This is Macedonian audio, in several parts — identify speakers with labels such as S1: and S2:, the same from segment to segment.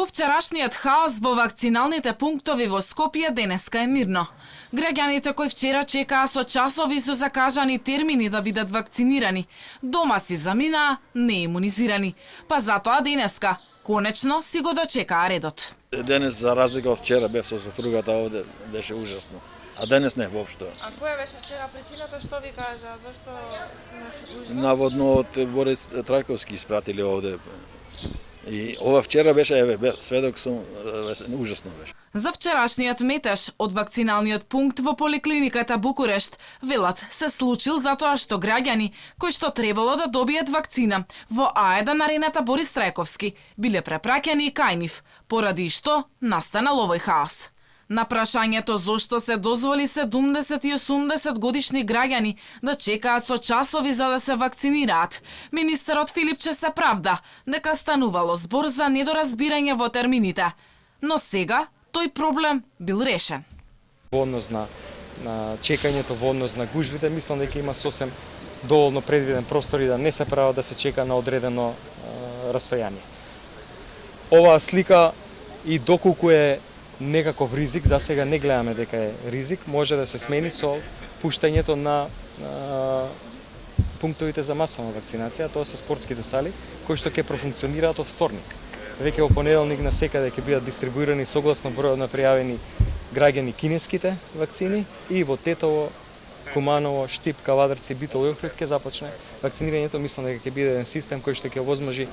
S1: По вчерашниот хаос во вакциналните пунктови во Скопје денеска е мирно. Граѓаните кои вчера чекаа со часови со закажани термини да бидат вакцинирани, дома си заминаа неимунизирани, па затоа денеска конечно си го дочекаа редот.
S2: Денес, за разлика од вчера, бев со сопругата овде, беше ужасно. А денес не воопшто.
S3: А која беше вчера причината, што ви кажа, зашто имаше гужва?
S2: Наводно од Борис Трајковски испратили овде. И ова вчера беше, сведок сум, ужасно беше.
S1: За вчерашниот метеж од вакциналниот пункт во поликлиниката Букурешт, велат, се случил затоа што граѓани кои што требало да добијат вакцина во А1 арената Борис Трајковски биле препраќани кај нив, поради што настанал овој хаос. На прашањето зошто се дозволи 70 и 80 годишни граѓани да чекаат со часови за да се вакцинираат, министерот Филипче се правда дека станувало збор за недоразбирање во термините, но сега тој проблем бил решен.
S4: Во однос на чекањето, во однос на гужвите, мислам дека има сосем доволно предвиден простор и да не се право да се чека на одредено растојание. Оваа слика и доколку е некаков ризик, за сега не гледаме дека е ризик, може да се смени со пуштањето на пунктовите за масовна вакцинација, тоа се спортските сали, кои што ќе профункционираат од вторник. Веќе во понеделник насекаде ќе бидат дистрибуирани согласно бројот на пријавени граѓани кинеските вакцини и во Тетово, Куманово, Штип, Кавадарци, Битол и Охрид ќе започне вакцинирањето. Мислам дека ќе биде еден систем кој што ќе овозможи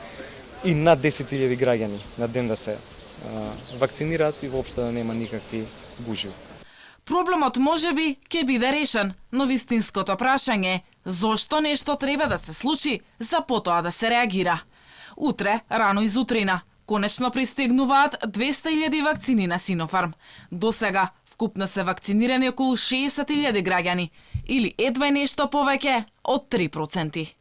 S4: и над 10.000 граѓани на ден да се вакцинираат и воопшто да нема никакви гужви.
S1: Проблемот можеби ќе биде решен, но вистинското прашање е зошто нешто треба да се случи за потоа да се реагира. Утре, рано изутрина, конечно пристигнуваат 200.000 вакцини на Синофарм. До сега вкупно се вакцинирани околу 60.000 граѓани или едва нешто повеќе од 3%.